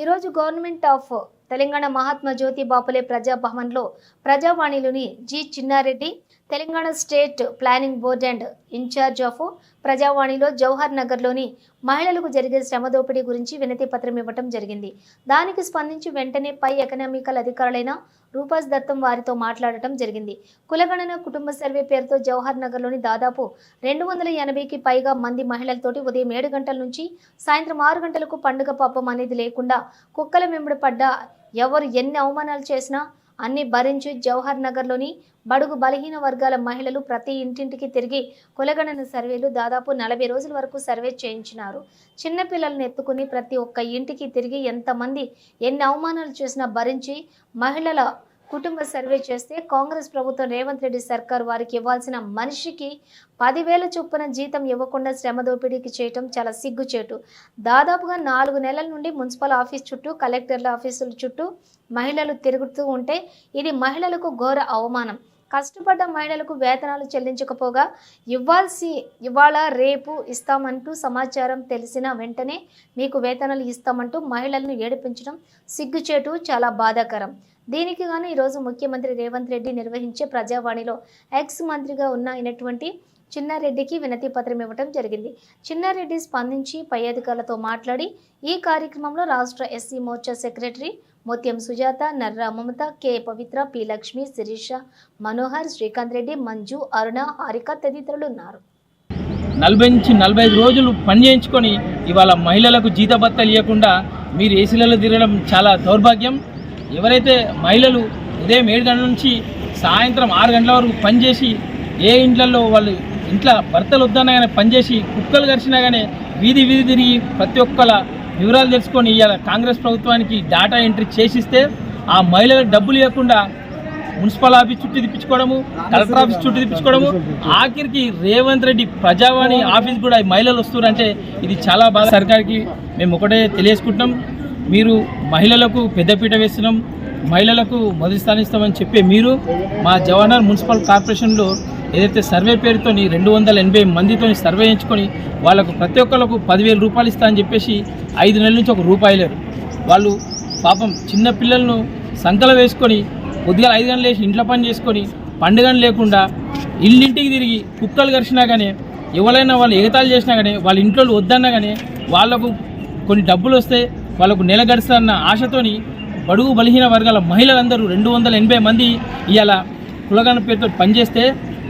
ఈరోజు government of Telangana Mahatma Jyoti Bapule ప్రజాభవన్లో ప్రజావాణిలోని G Chinnareddy Telangana state planning board and incharge of ప్రజావాణిలో జవహర్ నగర్లోని మహిళలకు జరిగే శ్రమ దోపిడీ గురించి వినతి పత్రం ఇవ్వటం జరిగింది. దానికి స్పందించి వెంటనే పై ఎకనామికల్ అధికారులైన రూపాస్ దత్తం వారితో మాట్లాడటం జరిగింది. కులగణన కుటుంబ సర్వే పేరుతో జవహర్ నగర్లోని దాదాపు 280కి పైగా మంది మహిళలతోటి ఉదయం 7 గంటల నుంచి సాయంత్రం 6 గంటలకు పండుగ పాపం అనేది లేకుండా కుక్కల వెంబడి పడ్డ ఎవరు ఎన్ని అవమానాలు చేసినా అన్ని భరించి జవహర్ నగర్లోని బడుగు బలహీన వర్గాల మహిళలు ప్రతి ఇంటింటికి తిరిగి కులగణన సర్వేలు దాదాపు 40 రోజుల వరకు సర్వే చేయించినారు. చిన్నపిల్లలను ఎత్తుకుని ప్రతి ఒక్క ఇంటికి తిరిగి ఎంతమంది ఎన్ని అవమానాలు చేసినా భరించి మహిళల కుటుంబ సర్వే చేస్తే కాంగ్రెస్ ప్రభుత్వం రేవంత్ రెడ్డి సర్కార్ వారికి ఇవ్వాల్సిన మనిషికి 10,000 చొప్పున జీతం ఇవ్వకుండా శ్రమ దోపిడీకి చేయటం చాలా సిగ్గుచేటు. దాదాపుగా 4 నెలల నుండి మున్సిపల్ ఆఫీస్ చుట్టూ కలెక్టర్ల ఆఫీసుల చుట్టూ మహిళలు తిరుగుతూ ఉంటే ఇది మహిళలకు ఘోర అవమానం. కష్టపడ్డ మహిళలకు వేతనాలు చెల్లించకపోగా ఇవాళ రేపు ఇస్తామంటూ సమాచారం తెలిసిన వెంటనే మీకు వేతనాలు ఇస్తామంటూ మహిళలను ఏడిపించడం సిగ్గుచేటు, చాలా బాధాకరం. దీనికి గాను ఈరోజు ముఖ్యమంత్రి రేవంత్ రెడ్డి నిర్వహించే ప్రజావాణిలో ఎక్స్ మంత్రిగా అయినటువంటి చిన్నారెడ్డికి వినతి పత్రం ఇవ్వడం జరిగింది. చిన్నారెడ్డి స్పందించి పై అధికారులతో మాట్లాడి ఈ కార్యక్రమంలో రాష్ట్ర ఎస్సీ మోర్చా సెక్రటరీ మోత్యం సుజాత, నర్రా మమత, కె పవిత్ర, పి లక్ష్మి, శిరీష, మనోహర్, శ్రీకాంత్ రెడ్డి, మంజు, అరుణ, హారిక తదితరులు ఉన్నారు. 40 నుంచి 45 రోజులు పని చేయించుకొని ఇవాళ మహిళలకు జీతభత్తాలు ఇవ్వకుండా మీరు ఏసీలలో తిరగడం చాలా దౌర్భాగ్యం. ఎవరైతే మహిళలు ఉదయం 7 గంటల నుంచి సాయంత్రం 6 గంటల వరకు పనిచేసి ఏ ఇంట్లలో వాళ్ళు ఇంట్లో భర్తలు వద్దన్నా కానీ పనిచేసి కుక్కలు కరిచినా కానీ వీధి తిరిగి ప్రతి ఒక్కళ్ళ వివరాలు తెలుసుకొని ఇవాళ కాంగ్రెస్ ప్రభుత్వానికి డేటా ఎంట్రీ చేసిస్తే ఆ మహిళలకు డబ్బులు ఇవ్వకుండా మున్సిపల్ ఆఫీస్ చుట్టూ తిప్పించుకోవడము, కలెక్టర్ ఆఫీస్ చుట్టూ తిప్పించుకోవడము, ఆఖరికి రేవంత్ రెడ్డి ప్రజావాణి ఆఫీస్ కూడా మహిళలు వస్తున్నారంటే ఇది చాలా బాగా. సర్కార్కి మేము ఒకటే తెలియజేసుకుంటున్నాం, మీరు మహిళలకు పెద్దపీట వేస్తున్నాం, మహిళలకు మొదటి స్థానం ఇస్తామని చెప్పే మీరు మా జవహర్ మున్సిపల్ కార్పొరేషన్లో ఏదైతే సర్వే పేరుతో 280 మందితో సర్వే చేయించుకొని వాళ్ళకు ప్రతి ఒక్కరికి 10,000 రూపాయలు ఇస్తా అని చెప్పేసి 5 నెలల నుంచి ₹1 లేరు. వాళ్ళు పాపం చిన్న పిల్లలను సంకల వేసుకొని కొద్దిగా 5 గంటలు వేసి ఇంట్లో పని చేసుకొని పండుగను లేకుండా ఇల్లింటికి తిరిగి కుక్కలు కరిచినా కానీ ఎవరైనా వాళ్ళు ఎగతాళి చేసినా కానీ వాళ్ళ ఇంట్లో వద్దన్నా కానీ వాళ్ళకు కొన్ని డబ్బులు వస్తే వాళ్ళకు నెల గడుస్తారన్న ఆశతోని బడుగు బలహీన వర్గాల మహిళలందరూ 280 మంది ఇవాళ కులగణన పేరుతో పనిచేస్తే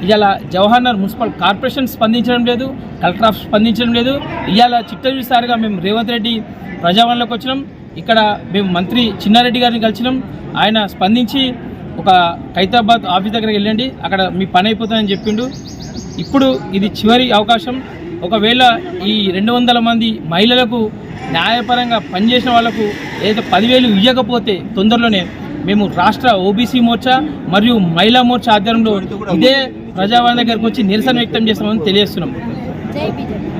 ఇవాళ జవహర్ నగర్ మున్సిపల్ కార్పొరేషన్ స్పందించడం లేదు, కలెక్టర్ ఆఫీస్ స్పందించడం లేదు. ఇవాళ చిట్టసారిగా మేము రేవంత్ రెడ్డి ప్రజావాణిలోకి వచ్చినాం. ఇక్కడ మేము మంత్రి చిన్నారెడ్డి గారిని కలిసినాం. ఆయన స్పందించి ఒక ఖైతాబాద్ ఆఫీస్ దగ్గరికి వెళ్ళండి, అక్కడ మీ పని అయిపోతుందని చెప్పిండు. ఇప్పుడు ఇది చివరి అవకాశం. ఒకవేళ ఈ 200 మంది మహిళలకు న్యాయపరంగా పనిచేసిన వాళ్లకు ఏదైతే 10,000 ఇవ్వకపోతే తొందరలోనే మేము రాష్ట్ర ఓబీసీ మోర్చా మరియు మహిళా మోర్చా ఆధ్వర్యంలో ఇదే ప్రజావాణి దగ్గరకు వచ్చి నిరసన వ్యక్తం చేస్తామని తెలియజేస్తున్నాం.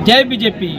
జై బీజేపీ.